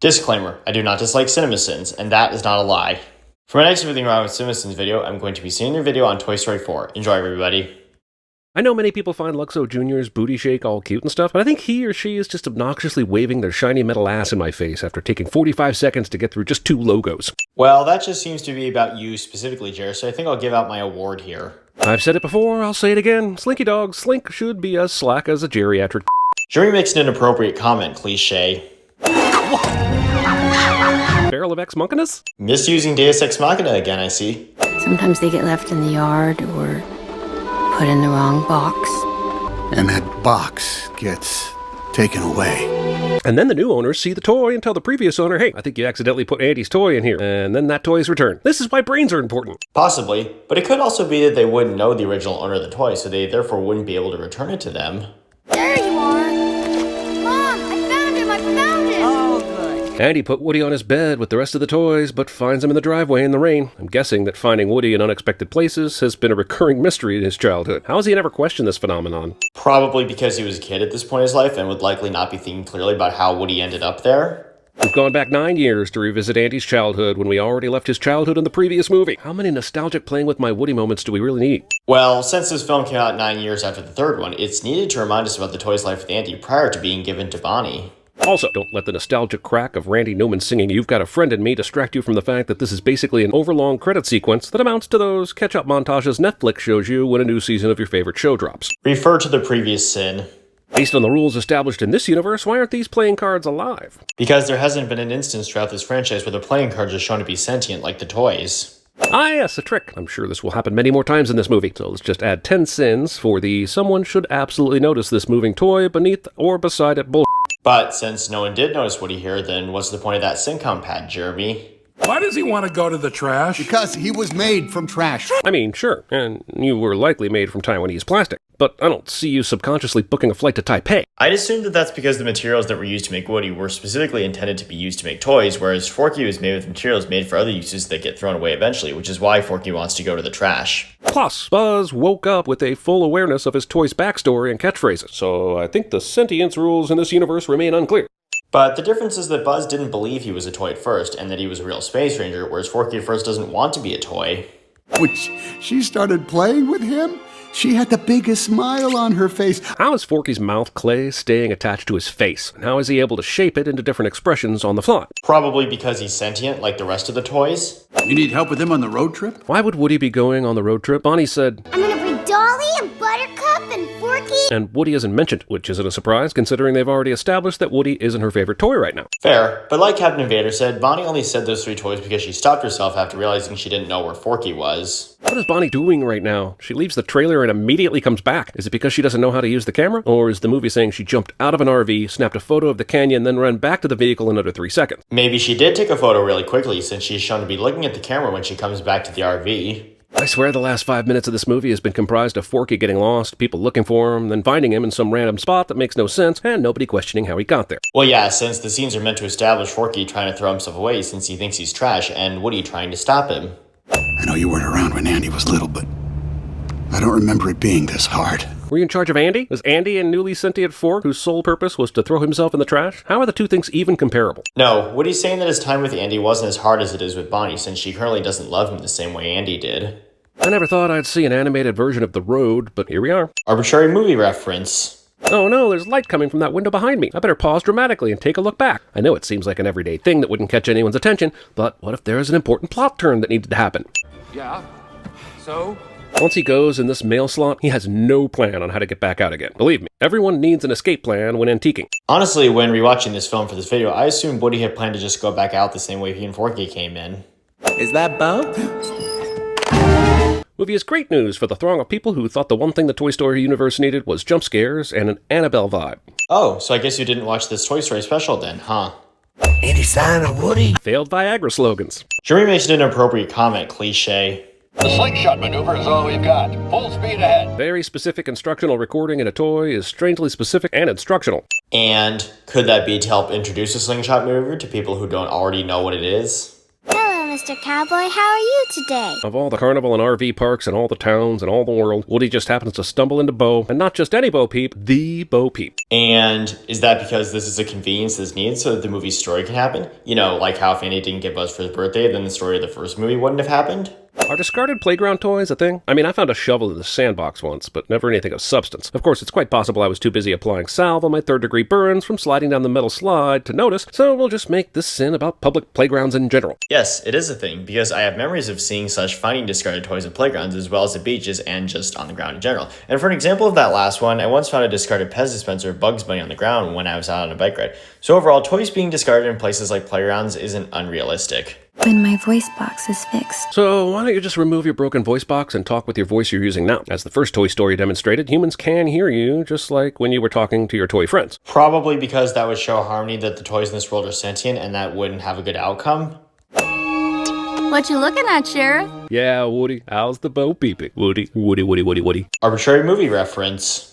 Disclaimer, I do not dislike CinemaSins, and that is not a lie. For my next Everything Wrong with CinemaSins video, I'm going to be seeing their video on Toy Story 4. Enjoy, everybody. I know many people find Luxo Jr.'s booty shake all cute and stuff, but I think he or she is just obnoxiously waving their shiny metal ass in my face after taking 45 seconds to get through just 2 logos. Well, that just seems to be about you specifically, Jer, so I think I'll give out my award here. I've said it before, I'll say it again. Slinky Dog Slink should be as slack as a geriatric. Jeremy makes an inappropriate comment, cliche. Barrel of Ex Monkinus? Misusing Deus Ex Machina again, I see. Sometimes they get left in the yard or put in the wrong box. And that box gets taken away. And then the new owners see the toy and tell the previous owner, hey, I think you accidentally put Andy's toy in here. And then that toy is returned. This is why brains are important. Possibly, but it could also be that they wouldn't know the original owner of the toy, so they therefore wouldn't be able to return it to them. There you are! Mom, I found him! I found him! Oh, good. Andy put Woody on his bed with the rest of the toys, but finds him in the driveway in the rain. I'm guessing that finding Woody in unexpected places has been a recurring mystery in his childhood. How has he never questioned this phenomenon? Probably because he was a kid at this point in his life and would likely not be thinking clearly about how Woody ended up there. We've gone back 9 years to revisit Andy's childhood when we already left his childhood in the previous movie. How many nostalgic playing with my Woody moments do we really need? Well, since this film came out 9 years after the third one, it's needed to remind us about the toy's life with Andy prior to being given to Bonnie. Also, don't let the nostalgic crack of Randy Newman singing You've Got a Friend in Me distract you from the fact that this is basically an overlong credit sequence that amounts to those catch-up montages Netflix shows you when a new season of your favorite show drops. Refer to the previous sin. Based on the rules established in this universe, why aren't these playing cards alive? Because there hasn't been an instance throughout this franchise where the playing cards are shown to be sentient like the toys. Ah yes, a trick. I'm sure this will happen many more times in this movie. So let's just add 10 sins for the someone should absolutely notice this moving toy beneath or beside it bull. But since no one did notice Woody here, then what's the point of that SynCom pad, Jeremy? Why does he want to go to the trash? Because he was made from trash. I mean, sure, and you were likely made from Taiwanese plastic, but I don't see you subconsciously booking a flight to Taipei. I'd assume that that's because the materials that were used to make Woody were specifically intended to be used to make toys, whereas Forky was made with materials made for other uses that get thrown away eventually, which is why Forky wants to go to the trash. Plus, Buzz woke up with a full awareness of his toy's backstory and catchphrases, so I think the sentience rules in this universe remain unclear. But the difference is that Buzz didn't believe he was a toy at first, and that he was a real space ranger, whereas Forky at first doesn't want to be a toy. When she started playing with him, she had the biggest smile on her face. How is Forky's mouth clay staying attached to his face? And how is he able to shape it into different expressions on the fly? Probably because he's sentient like the rest of the toys. You need help with him on the road trip? Why would Woody be going on the road trip? Bonnie said, I'm gonna bring Dolly and Buttercup and Forky. and Woody isn't mentioned, which isn't a surprise considering they've already established that Woody isn't her favorite toy right now. Fair, but like Captain Vader said, Bonnie only said those 3 toys because she stopped herself after realizing she didn't know where Forky was. What is Bonnie doing right now? She leaves the trailer and immediately comes back. Is it because she doesn't know how to use the camera? Or is the movie saying she jumped out of an RV, snapped a photo of the canyon, then ran back to the vehicle in under 3 seconds? Maybe she did take a photo really quickly since she's shown to be looking at the camera when she comes back to the RV. I swear the last 5 minutes of this movie has been comprised of Forky getting lost, people looking for him, then finding him in some random spot that makes no sense, and nobody questioning how he got there. Well, yeah, since the scenes are meant to establish Forky trying to throw himself away since he thinks he's trash, and Woody trying to stop him. I know you weren't around when Andy was little, but I don't remember it being this hard. Were you in charge of Andy? Was Andy a newly sentient fork whose sole purpose was to throw himself in the trash? How are the two things even comparable? No, Woody's saying that his time with Andy wasn't as hard as it is with Bonnie since she currently doesn't love him the same way Andy did. I never thought I'd see an animated version of The Road, but here we are. Arbitrary movie reference. Oh no, there's light coming from that window behind me. I better pause dramatically and take a look back. I know it seems like an everyday thing that wouldn't catch anyone's attention, but what if there's an important plot turn that needed to happen? Yeah. So? Once he goes in this mail slot, he has no plan on how to get back out again. Believe me, everyone needs an escape plan when antiquing. Honestly, when rewatching this film for this video, I assumed Woody had planned to just go back out the same way he and Forky came in. Is that Bo? Movie is great news for the throng of people who thought the one thing the Toy Story universe needed was jump scares and an Annabelle vibe. Oh, so I guess you didn't watch this Toy Story special then, huh? Any sign of Woody? Failed Viagra slogans. Jeremy makes an inappropriate comment, cliche. The slingshot maneuver is all we've got. Full speed ahead. Very specific instructional recording in a toy is strangely specific and instructional. And could that be to help introduce a slingshot maneuver to people who don't already know what it is? Hello, Mr. Cowboy. How are you today? Of all the carnival and RV parks and all the towns and all the world, Woody just happens to stumble into Bo, and not just any Bo Peep, the Bo Peep. And is that because this is a convenience that's needed so that the movie's story can happen? You know, like how if Andy didn't get Buzz for his birthday, then the story of the first movie wouldn't have happened? Are discarded playground toys a thing? I mean, I found a shovel in the sandbox once, but never anything of substance. Of course, it's quite possible I was too busy applying salve on my third-degree burns from sliding down the metal slide to notice, so we'll just make this sin about public playgrounds in general. Yes, it is a thing, because I have memories of seeing such finding discarded toys at playgrounds as well as at beaches and just on the ground in general. And for an example of that last one, I once found a discarded Pez dispenser of Bugs Bunny on the ground when I was out on a bike ride. So overall, toys being discarded in places like playgrounds isn't unrealistic. When my voice box is fixed. So why don't you just remove your broken voice box and talk with your voice you're using now? As the first Toy Story demonstrated, humans can hear you, just like when you were talking to your toy friends. Probably because that would show harmony that the toys in this world are sentient and that wouldn't have a good outcome. What you looking at, Sheriff? Yeah, Woody, how's the Bo Peeping? Woody. Arbitrary movie reference.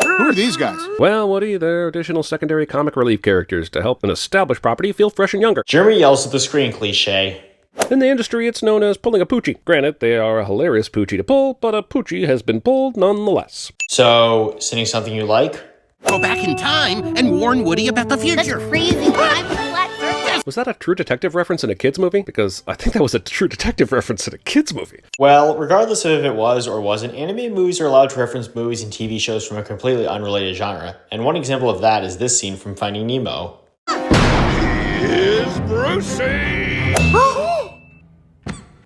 Who are these guys? Well, Woody, they're additional secondary comic relief characters to help an established property feel fresh and younger. Jeremy yells at the screen cliche. In the industry, it's known as pulling a poochie. Granted, they are a hilarious poochie to pull, but a poochie has been pulled nonetheless. So, sitting something you like? Go back in time and warn Woody about the That's future. crazy. I'm the Black Circus. Was that a True Detective reference in a kid's movie? Because I think that was a True Detective reference in a kid's movie. Well, regardless of if it was or wasn't, animated movies are allowed to reference movies and TV shows from a completely unrelated genre. And one example of that is this scene from Finding Nemo. Here's Brucey!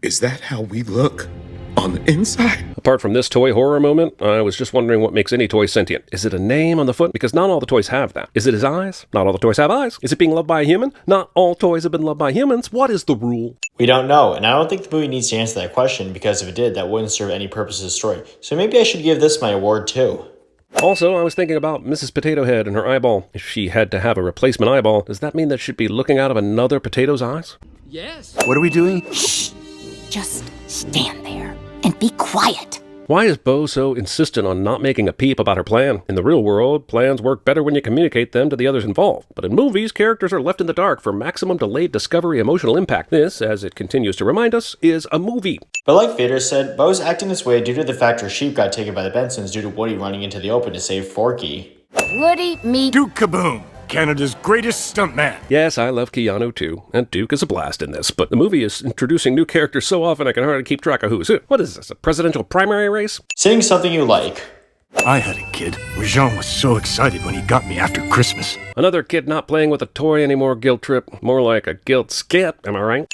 Is that how we look on the inside? Apart from this toy horror moment, I was just wondering what makes any toy sentient. Is it a name on the foot? Because not all the toys have that. Is it his eyes? Not all the toys have eyes. Is it being loved by a human? Not all toys have been loved by humans. What is the rule? We don't know, and I don't think the movie needs to answer that question, because if it did, that wouldn't serve any purpose of the story. So maybe I should give this my award too. Also, I was thinking about Mrs. Potato Head and her eyeball. If she had to have a replacement eyeball, does that mean that she'd be looking out of another potato's eyes? Yes. What are we doing? Just stand there and be quiet. Why is Bo so insistent on not making a peep about her plan? In the real world, plans work better when you communicate them to the others involved. But in movies, characters are left in the dark for maximum delayed discovery emotional impact. This, as it continues to remind us, is a movie. But like Vader said, Bo's acting this way due to the fact her sheep got taken by the Bensons due to Woody running into the open to save Forky. Woody, me. Duke Kaboom, Canada's greatest stuntman. Yes, I love Keanu too, and Duke is a blast in this, but the movie is introducing new characters so often I can hardly keep track of who's who. What is this, a presidential primary race? Sitting something you like. I had a kid. Jean was so excited when he got me after Christmas. Another kid not playing with a toy anymore guilt trip. More like a guilt skip, am I right?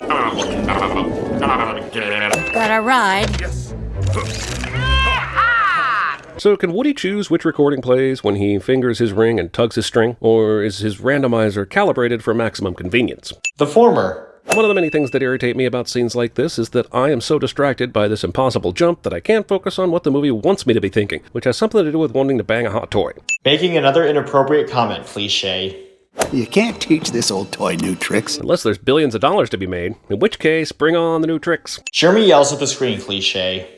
Got a ride. Yes. So can Woody choose which recording plays when he fingers his ring and tugs his string? Or is his randomizer calibrated for maximum convenience? The former. One of the many things that irritate me about scenes like this is that I am so distracted by this impossible jump that I can't focus on what the movie wants me to be thinking, which has something to do with wanting to bang a hot toy. Making another inappropriate comment, cliche. You can't teach this old toy new tricks. Unless there's billions of dollars to be made, in which case, bring on the new tricks. Jeremy yells at the screen, cliche.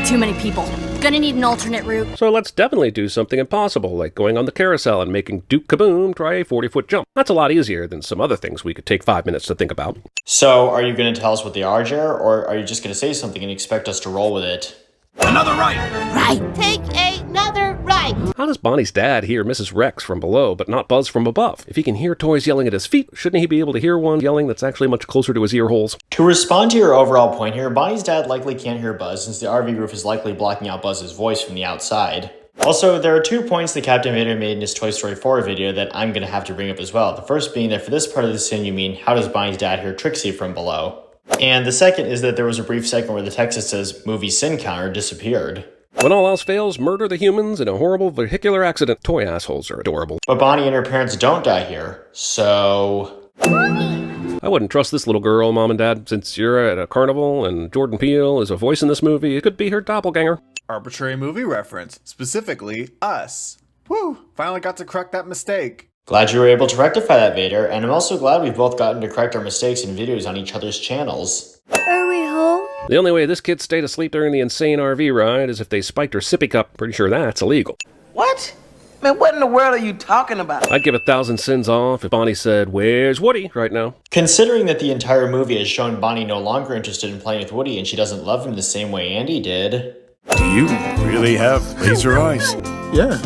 Too many people. Gonna need an alternate route. So let's definitely do something impossible, like going on the carousel and making Duke Kaboom try a 40-foot jump. That's a lot easier than some other things we could take 5 minutes to think about. So, are you going to tell us what they are, Jer, or are you just going to say something and expect us to roll with it? Another right. Right. Take another right. How does Bonnie's dad hear Mrs. Rex from below but not Buzz from above? If he can hear toys yelling at his feet, shouldn't he be able to hear one yelling that's actually much closer to his ear holes? To respond to your overall point here, Bonnie's dad likely can't hear Buzz since the RV roof is likely blocking out Buzz's voice from the outside. Also, there are 2 points that Captain Vader made in his Toy Story 4 video that I'm going to have to bring up as well. The first being that for this part of the scene you mean, how does Bonnie's dad hear Trixie from below? And the second is that there was a brief second where the text that says movie sin counter disappeared. When all else fails, murder the humans in a horrible vehicular accident. Toy assholes are adorable. But Bonnie and her parents don't die here, so... I wouldn't trust this little girl, Mom and Dad. Since you're at a carnival and Jordan Peele is a voice in this movie, it could be her doppelganger. Arbitrary movie reference, specifically us. Whew, finally got to correct that mistake. Glad you were able to rectify that, Vader, and I'm also glad we've both gotten to correct our mistakes in videos on each other's channels. Are we home? The only way this kid stayed asleep during the insane RV ride is if they spiked her sippy cup. Pretty sure that's illegal. What? Man, what in the world are you talking about? I'd give 1,000 sins off if Bonnie said, "Where's Woody?" right now. Considering that the entire movie has shown Bonnie no longer interested in playing with Woody and she doesn't love him the same way Andy did. Do you really have laser eyes? Yeah.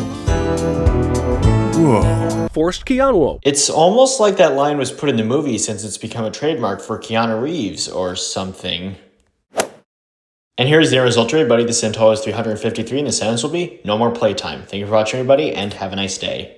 Whoa. Forced Keanu. It's almost like that line was put in the movie since it's become a trademark for Keanu Reeves or something. And here's the result, everybody. The sim total is 353 and the sentence will be no more playtime. Thank you for watching, everybody, and have a nice day.